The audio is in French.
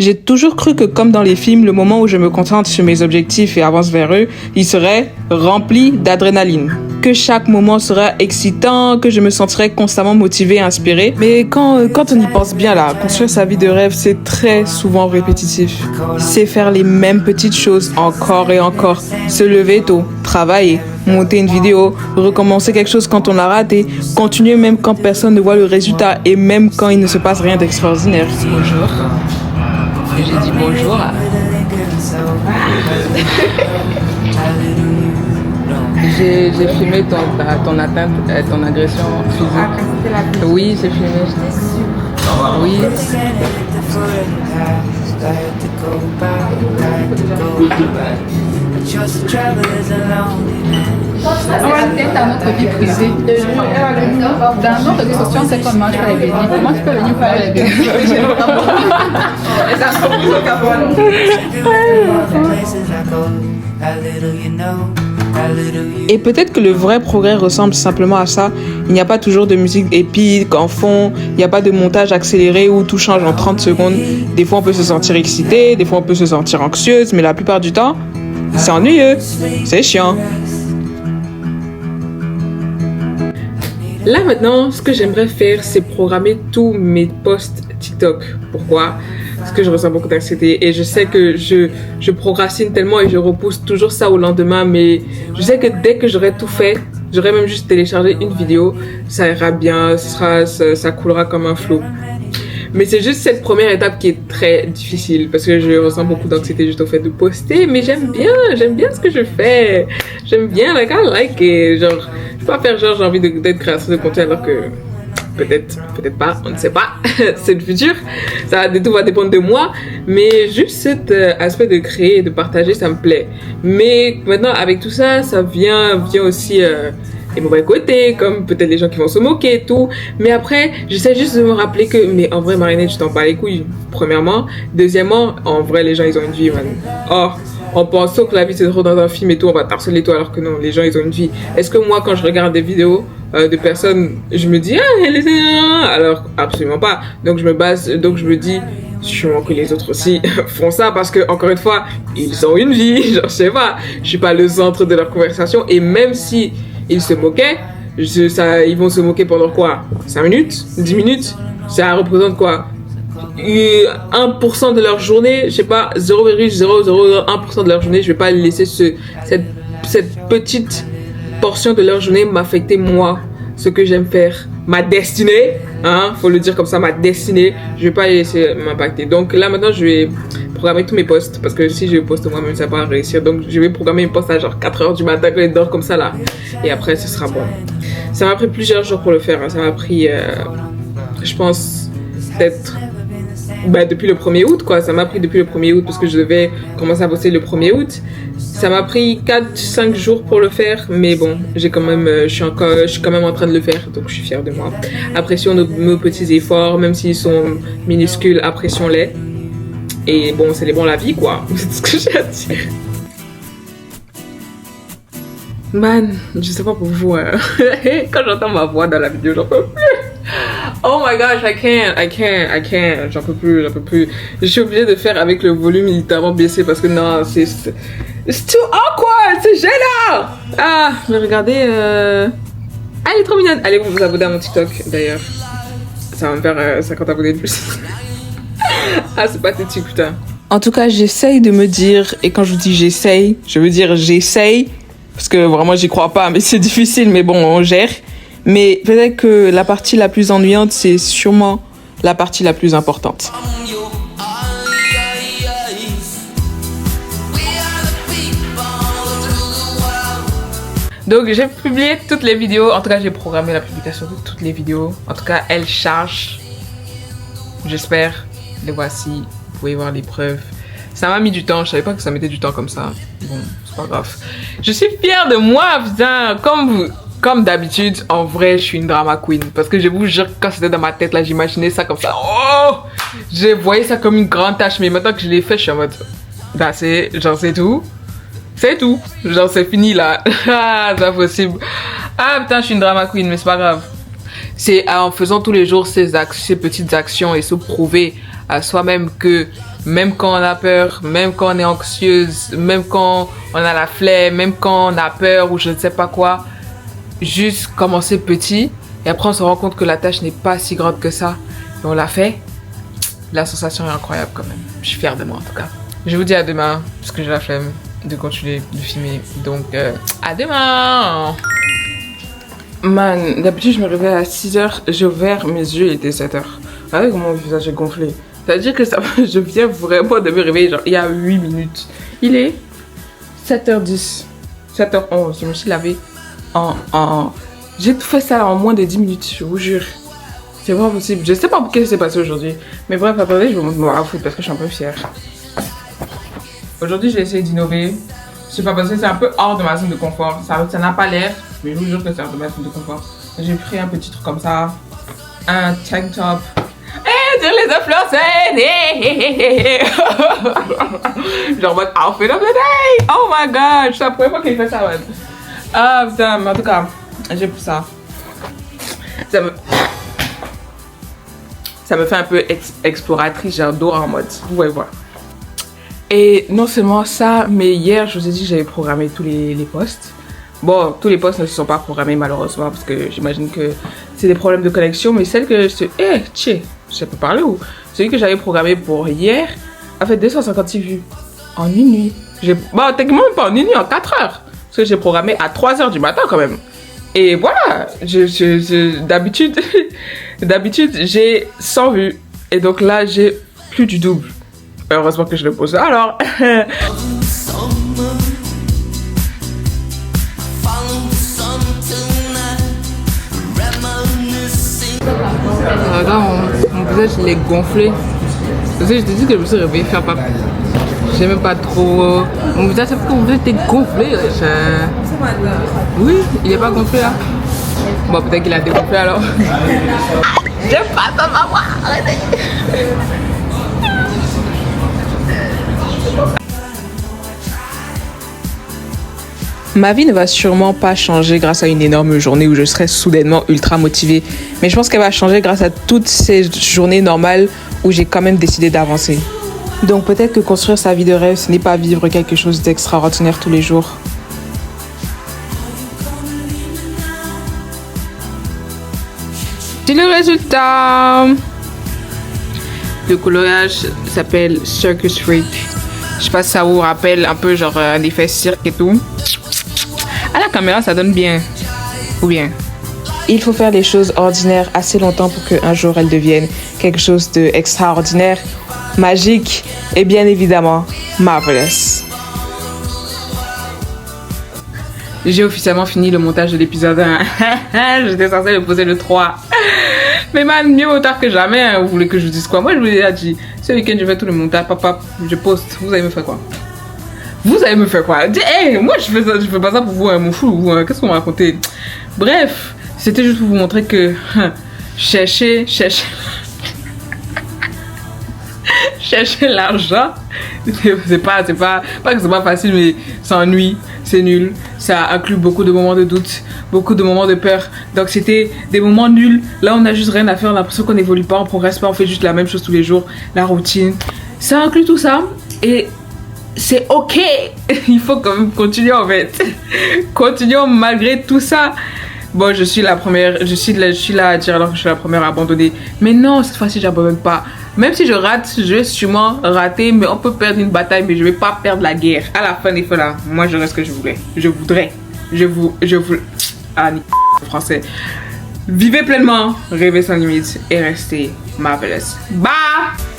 J'ai toujours cru que comme dans les films, le moment où je me concentre sur mes objectifs et avance vers eux, il serait rempli d'adrénaline. Que chaque moment sera excitant, que je me sentirais constamment motivée et inspirée. Mais quand on y pense bien là, construire sa vie de rêve, c'est très souvent répétitif. C'est faire les mêmes petites choses encore et encore. Se lever tôt, travailler, monter une vidéo, recommencer quelque chose quand on l'a raté, continuer même quand personne ne voit le résultat et même quand il ne se passe rien d'extraordinaire. Bonjour. J'ai dit bonjour. J'ai filmé ton atteinte, ton agression physique. Oui, j'ai filmé. Oui. On va peut-être dans notre vie privée. Dans notre discussion, c'est comment je peux les bénir. Comment tu peux venir faire les bénir? Et peut-être que le vrai progrès ressemble simplement à ça. Il n'y a pas toujours de musique épique en fond, il n'y a pas de montage accéléré où tout change en 30 secondes. Des fois on peut se sentir excité, des fois on peut se sentir anxieuse, mais la plupart du temps, c'est ennuyeux, c'est chiant. Là maintenant, ce que j'aimerais faire, c'est programmer tous mes posts TikTok. Pourquoi? Parce que je ressens beaucoup d'anxiété et je sais que je procrastine tellement et je repousse toujours ça au lendemain, mais je sais que dès que j'aurai tout fait, j'aurai même juste téléchargé une vidéo, ça ira bien, ça coulera comme un flot. Mais c'est juste cette première étape qui est très difficile parce que je ressens beaucoup d'anxiété juste au fait de poster, mais j'aime bien ce que je fais. J'aime bien, I like it. Genre, je peux pas faire genre j'ai envie d'être créatrice de contenu alors que peut-être pas, on ne sait pas, c'est le futur, tout va dépendre de moi, mais juste cet aspect de créer et de partager, ça me plaît. Mais maintenant, avec tout ça, ça vient aussi les mauvais côtés, comme peut-être les gens qui vont se moquer et tout, mais après, j'essaie juste de me rappeler que, mais en vrai, Marinette, je t'en bats les couilles, premièrement. Deuxièmement, en vrai, les gens, ils ont une vie, man. Oh, en pensant que la vie c'est trop dans un film et tout, on va t'harceler toi, alors que non, les gens ils ont une vie. Est-ce que moi quand je regarde des vidéos de personnes, je me dis alors absolument pas. Donc je me dis sûrement que les autres aussi font ça parce que encore une fois, ils ont une vie, genre je sais pas, je suis pas le centre de leur conversation et même si ils se moquaient, ils vont se moquer pendant quoi? 5 minutes? 10 minutes? Ça représente quoi? 1% de leur journée, je sais pas, 0,001% de leur journée, je vais pas laisser cette petite portion de leur journée m'affecter moi, ce que j'aime faire, ma destinée, hein, faut le dire comme ça, ma destinée, je vais pas les laisser m'impacter. Donc là maintenant je vais programmer tous mes posts parce que si je poste moi-même ça va pas réussir, donc je vais programmer mes posts à genre 4h du matin quand je dors comme ça là, et après ce sera bon. Ça m'a pris plusieurs jours pour le faire, hein. Ça m'a pris, je pense, peut-être depuis le 1er août quoi, ça m'a pris depuis le 1er août parce que je devais commencer à bosser le 1er août. Ça m'a pris 4-5 jours pour le faire, mais bon, je suis quand même en train de le faire, donc je suis fière de moi. Apprécions nos petits efforts, même s'ils sont minuscules, apprécions-les. Et bon, c'est les bons la vie quoi, c'est ce que j'ai à dire. Man, je sais pas pour vous, hein. Quand j'entends ma voix dans la vidéo, j'en peux plus. Oh my gosh, I can't. J'en peux plus. Je suis obligée de faire avec le volume littéralement baissé parce que non, it's too awkward, c'est gênant. Ah, mais regardez, ah, elle est trop mignonne. Allez vous abonner à mon TikTok d'ailleurs. Ça va me faire 50 abonnés de plus. Ah, c'est pathétique, putain. En tout cas, j'essaye de me dire, et quand je vous dis j'essaye, je veux dire j'essaye, parce que vraiment j'y crois pas, mais c'est difficile, mais bon, on gère. Mais peut-être que la partie la plus ennuyante, c'est sûrement la partie la plus importante. Donc j'ai publié toutes les vidéos, en tout cas j'ai programmé la publication de toutes les vidéos. En tout cas, elles chargent. J'espère, les voici, vous pouvez voir les preuves. Ça m'a mis du temps, je savais pas que ça mettait du temps comme ça. Bon, c'est pas grave. Je suis fière de moi, putain, comme d'habitude, en vrai, je suis une drama queen. Parce que je vous jure, quand c'était dans ma tête, là, j'imaginais ça comme ça. Oh! Je voyais ça comme une grande tâche. Mais maintenant que je l'ai fait, je suis en mode... Bah, c'est tout. C'est tout. Genre, c'est fini, là. Ah, c'est pas possible. Ah, putain, je suis une drama queen, mais c'est pas grave. C'est en faisant tous les jours ces petites actions et se prouver à soi-même que même quand on a peur, même quand on est anxieuse, même quand on a la flemme, même quand on a peur ou je ne sais pas quoi, juste commencer petit et après on se rend compte que la tâche n'est pas si grande que ça et on l'a fait. La sensation est incroyable quand même. Je suis fière de moi en tout cas. Je vous dis à demain parce que j'ai la flemme de continuer de filmer. Donc à demain. Man, d'habitude je me réveille à 6h, j'ai ouvert mes yeux, il était 7h. Regardez comment mon visage est gonflé. C'est-à-dire que ça, je viens vraiment de me réveiller genre il y a 8 minutes. Il est 7h10, 7h11. Je me suis lavée j'ai tout fait ça en moins de 10 minutes, je vous jure. C'est pas possible. Je sais pas pour qu'est-ce qui s'est passé aujourd'hui. Mais bref, attendez, je vais vous foutre parce que je suis un peu fière. Aujourd'hui, j'ai essayé d'innover. Je sais pas parce que c'est un peu hors de ma zone de confort. Ça n'a pas l'air, mais je vous jure que c'est hors de ma zone de confort. J'ai pris un petit truc comme ça. Un tank top. Dire les influenceurs. Genre en mode outfit of the day. Oh my god, c'est la première fois qu'il fait ça, ouais. Ah putain, mais en tout cas, j'ai pris ça. Ça me fait un peu exploratrice, j'adore en mode. Vous voyez voir. Et non seulement ça, mais hier, je vous ai dit que j'avais programmé tous les posts. Bon, tous les posts ne se sont pas programmés malheureusement parce que j'imagine que c'est des problèmes de connexion. Mais celle que je peux parler ou celui que j'avais programmé pour hier a fait 256 vues en une nuit. Bon, techniquement même pas en une nuit, en 4 heures. Parce que j'ai programmé à 3h du matin quand même. Et voilà, d'habitude, j'ai 100 vues. Et donc là, j'ai plus du double. Heureusement que je le pose. Alors... Regarde, mon visage il est gonflé. Parce que je te dis que je me suis réveillée faire pas. J'aime pas trop. Mon visage, c'est parce que mon visage était gonflé. Oui, il est pas gonflé là. Bon, peut-être qu'il a dégonflé alors. J'aime pas ça, maman. Arrêtez. Ma vie ne va sûrement pas changer grâce à une énorme journée où je serai soudainement ultra motivée. Mais je pense qu'elle va changer grâce à toutes ces journées normales où j'ai quand même décidé d'avancer. Donc peut-être que construire sa vie de rêve, ce n'est pas vivre quelque chose d'extraordinaire tous les jours. C'est le résultat. Le coloriage s'appelle Circus Freak. Je sais pas si ça vous rappelle un peu genre un effet cirque et tout. À la caméra, ça donne bien. Ou bien. Il faut faire les choses ordinaires assez longtemps pour qu'un jour elles deviennent quelque chose d'extraordinaire, magique et bien évidemment marvelous. J'ai officiellement fini le montage de l'épisode 1. J'étais censée le poser le 3. Mais man, mieux vaut tard que jamais. Hein. Vous voulez que je vous dise quoi? Moi, je vous ai déjà dit. Ce week-end, je fais tout le montage. Papa, je poste. Vous allez me faire quoi? Vous allez me faire quoi? Hey, moi, je fais pas ça pour vous, hein, mon fou. Qu'est-ce qu'on m'a raconté? Bref, c'était juste pour vous montrer que chercher l'argent, c'est pas que c'est pas facile, mais ça ennuie, c'est nul. Ça inclut beaucoup de moments de doute, beaucoup de moments de peur, d'anxiété, des moments nuls. Là, on n'a juste rien à faire, on a l'impression qu'on n'évolue pas, on progresse pas, on fait juste la même chose tous les jours, la routine. Ça inclut tout ça et c'est ok. Il faut quand même continuer en fait. Continuons malgré tout ça. Bon, je suis la première, je suis là à dire alors que je suis la première à abandonner. Mais non, cette fois-ci, j'abandonne pas. Même si je rate, je vais sûrement rater, mais on peut perdre une bataille, mais je vais pas perdre la guerre. À la fin des feux là, moi je reste ce que je voulais. Ah, français. Vivez pleinement, rêvez sans limite et restez marvelous. Bye!